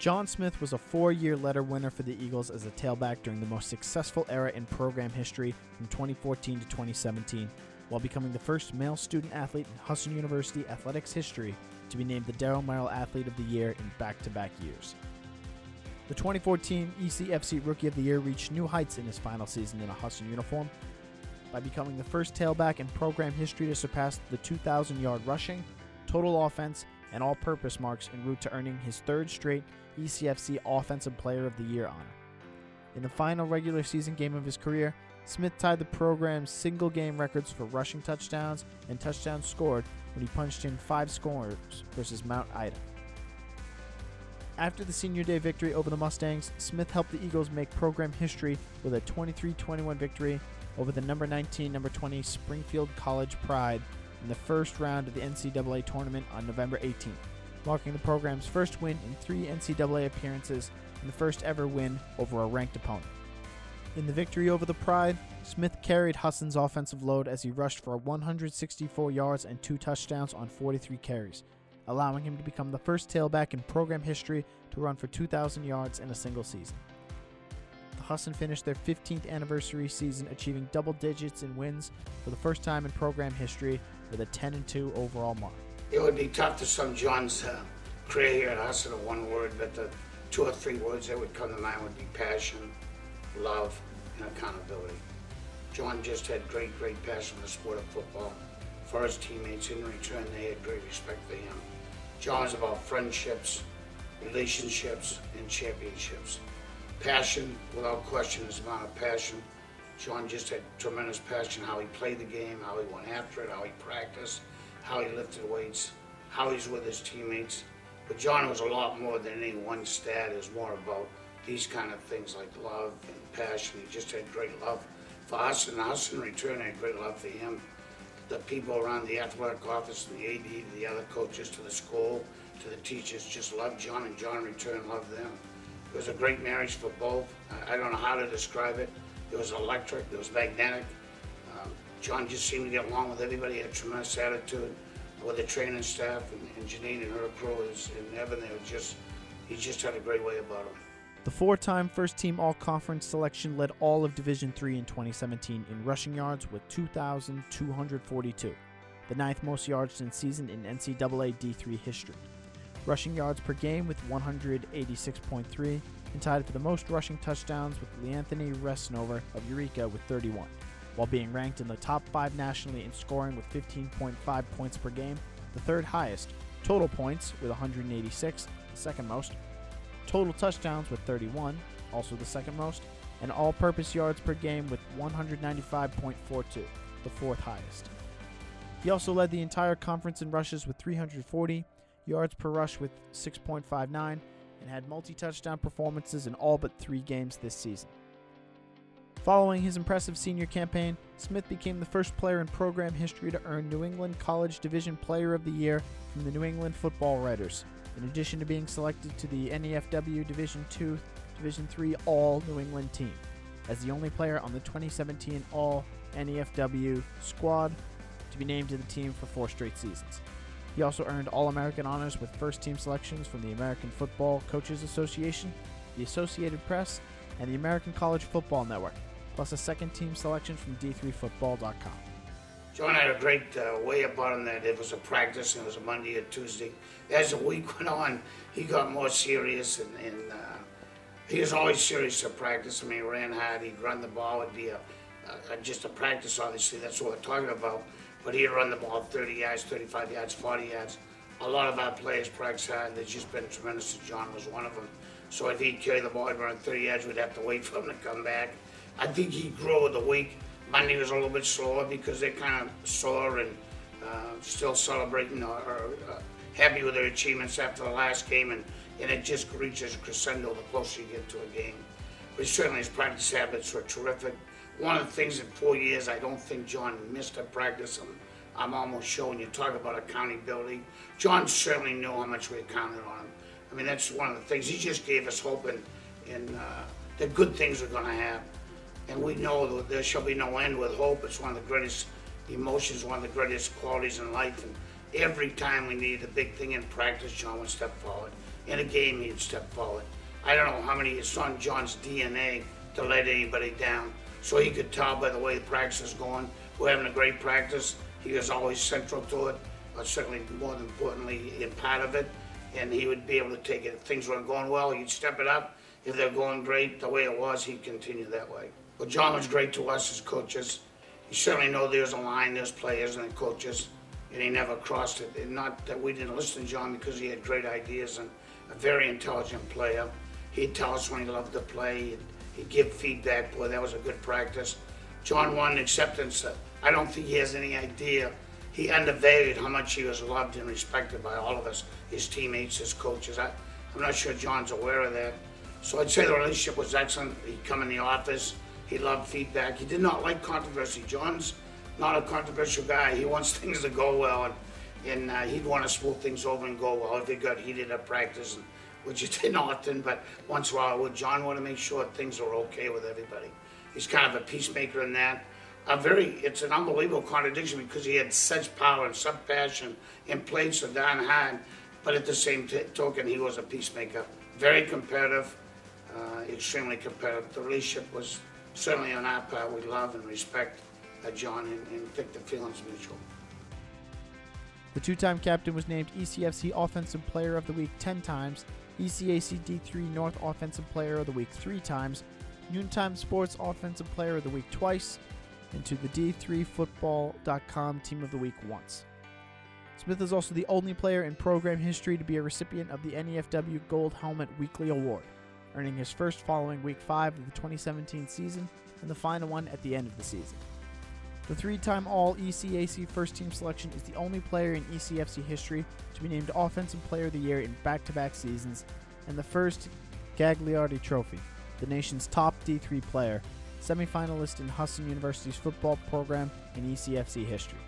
John Smith was a 4-year letter winner for the Eagles as a tailback during the most successful era in program history from 2014 to 2017, while becoming the first male student athlete in Husson University athletics history to be named the Merrill Athlete of the Year in back-to-back years. The 2014 ECFC Rookie of the Year reached new heights in his final season in a Husson uniform by becoming the first tailback in program history to surpass the 2,000-yard rushing, total offense, and all-purpose marks en route to earning his third straight ECFC Offensive Player of the Year honor. In the final regular season game of his career, Smith tied the program's single-game records for rushing touchdowns and touchdowns scored when he punched in 5 scores versus Mount Ida. After the senior day victory over the Mustangs, Smith helped the Eagles make program history with a 23-21 victory over the number 19, number 20 Springfield College Pride in the first round of the NCAA tournament on November 18th, marking the program's first win in 3 NCAA appearances and the first ever win over a ranked opponent. In the victory over the Pride, Smith carried Husson's offensive load as he rushed for 164 yards and 2 touchdowns on 43 carries, allowing him to become the first tailback in program history to run for 2,000 yards in a single season. The Husson finished their 15th anniversary season achieving double digits in wins for the first time in program history with a 10-2 overall mark. It would be tough to sum John's career here at Husson in one word, but the 2 or 3 words that would come to mind would be passion, love, and accountability. John just had great passion for the sport of football. For his teammates, in return, they had great respect for him. John was about friendships, relationships, and championships. Passion, without question, is amount of passion. John just had tremendous passion, how he played the game, how he went after it, how he practiced, how he lifted weights, how he's with his teammates. But John was a lot more than any one stat. It was more about these kind of things like love and passion. He just had great love for us, and us in return had great love for him. The people around the athletic office, the AD, to the other coaches, to the school, to the teachers, just loved John, and John in return loved them. It was a great marriage for both. I don't know how to describe it. It was electric, it was magnetic. John just seemed to get along with everybody. He had a tremendous attitude with the training staff, and Janine and her crew, and Evan. He just had a great way about him. The 4-time first-team All-Conference selection led all of Division III in 2017 in rushing yards with 2,242, the 9th most yards in season in NCAA D3 history. Rushing yards per game with 186.3, and tied for the most rushing touchdowns with Leanthony Resnover of Eureka with 31, while being ranked in the top 5 nationally in scoring with 15.5 points per game, the 3rd highest, total points with 186, the 2nd most, total touchdowns with 31, also the 2nd most, and all-purpose yards per game with 195.42, the 4th highest. He also led the entire conference in rushes with 340, yards per rush with 6.59, and had multi-touchdown performances in all but 3 games this season. Following his impressive senior campaign, Smith became the first player in program history to earn New England College Division Player of the Year from the New England Football Writers, in addition to being selected to the NEFW Division II, Division III All-New England team, as the only player on the 2017 All-NEFW squad to be named to the team for 4 straight seasons. He also earned All-American honors with first-team selections from the American Football Coaches Association, the Associated Press, and the American College Football Network, plus a second-team selection from D3Football.com. John had a great way about him that it was a practice, and it was a Monday or Tuesday. As the week went on, he got more serious, and he was always serious at practice. I mean, he ran hard, he'd run the ball. It'd be just a practice, obviously, that's what we're talking about. But he'd run the ball 30 yards, 35 yards, 40 yards. A lot of our players practice hard, and they've just been tremendous, and John was one of them. So if he'd carry the ball, he'd run 30 yards, we'd have to wait for him to come back. I think he grew with the week. Monday was a little bit slower because they're kind of sore and still celebrating or happy with their achievements after the last game, and it just reaches a crescendo the closer you get to a game. But certainly his practice habits were terrific. One of the things in 4 years, I don't think John missed a practice. I'm almost showing you, talk about accountability. John certainly knew how much we counted on him. I mean, that's one of the things. He just gave us hope and that good things are going to happen. And we know that there shall be no end with hope. It's one of the greatest emotions, one of the greatest qualities in life. And every time we needed a big thing in practice, John would step forward. in a game, he'd step forward. I don't know how many, it's on John's DNA to let anybody down. So he could tell by the way the practice is going. We're having a great practice. He was always central to it, but certainly more than importantly, in part of it. And he would be able to take it. If things weren't going well, he'd step it up. If they're going great the way it was, he'd continue that way. But John was great to us as coaches. He certainly knew there's a line, there's players and coaches, and he never crossed it. And not that we didn't listen to John because he had great ideas and a very intelligent player. He'd tell us when he loved to play. He'd give feedback. Boy, that was a good practice. John won acceptance. I don't think he has any idea. He undervalued how much he was loved and respected by all of us, his teammates, his coaches. I'm not sure John's aware of that. So I'd say the relationship was excellent. He'd come in the office. He loved feedback. He did not like controversy. John's not a controversial guy. He wants things to go well, and he'd want to smooth things over and go well. If it got heated at practice, which it didn't often, but once in a while, would John want to make sure things are okay with everybody. He's kind of a peacemaker in that. It's an unbelievable contradiction because he had such power and such passion and played so darn hard, but at the same token, he was a peacemaker. Very competitive, extremely competitive. The relationship was certainly on our part. We love and respect John and think the feeling's mutual. The two-time captain was named ECFC Offensive Player of the Week 10 times, ECAC D3 North Offensive Player of the Week 3 times, Noontime Sports Offensive Player of the Week twice, and to the D3Football.com Team of the Week once. Smith is also the only player in program history to be a recipient of the NEFW Gold Helmet Weekly Award, earning his first following Week 5 of the 2017 season and the final one at the end of the season. The three-time All-ECAC first-team selection is the only player in ECFC history to be named Offensive Player of the Year in back-to-back seasons, and the first Gagliardi Trophy, the nation's top D3 player, semifinalist in Husson University's football program in ECFC history.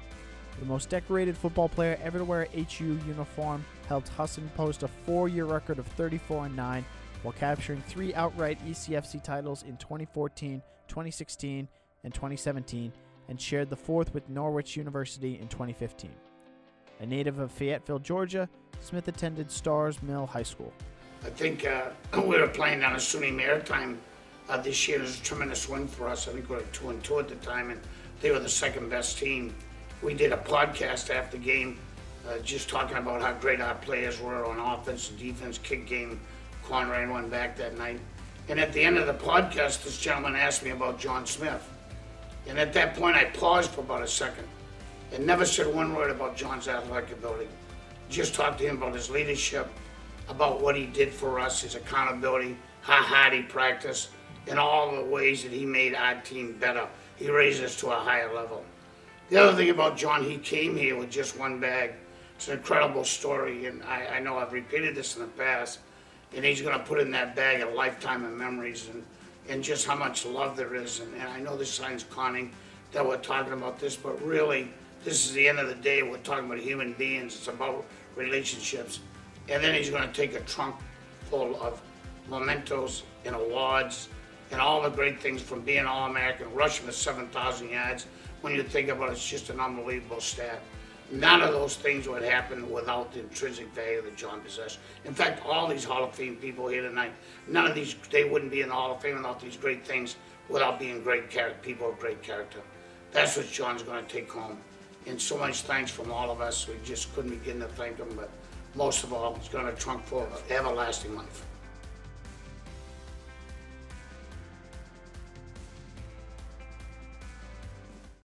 The most decorated football player ever to wear a HU uniform helped Husson post a 4-year record of 34-9 while capturing 3 outright ECFC titles in 2014, 2016, and 2017, and shared the 4th with Norwich University in 2015. A native of Fayetteville, Georgia, Smith attended Stars Mill High School. I think we were playing down at SUNY Maritime this year. It was a tremendous win for us. I think we were 2-2 at the time, and they were the second best team. We did a podcast after the game just talking about how great our players were on offense and defense, kick game. Quan ran one back that night. And at the end of the podcast, this gentleman asked me about John Smith. And at that point, I paused for about a second and never said one word about John's athletic ability. Just talked to him about his leadership, about what he did for us, his accountability, how hard he practiced, and all the ways that he made our team better. He raised us to a higher level. The other thing about John, he came here with just one bag. It's an incredible story, and I know I've repeated this in the past, and he's going to put in that bag a lifetime of memories and just how much love there is. And I know this sounds conning that we're talking about this, but really, this is the end of the day. We're talking about human beings. It's about relationships. And then he's going to take a trunk full of mementos and awards and all the great things from being All-American, rushing for 7,000 yards. When you think about it, it's just an unbelievable stat. None of those things would happen without the intrinsic value that John possessed. In fact, all these Hall of Fame people here tonight, none of these, they wouldn't be in the Hall of Fame without these great things, without being great people of great character. That's what John's going to take home. And so much thanks from all of us. We just couldn't begin to thank him, but most of all, it's going to trunk full of everlasting life.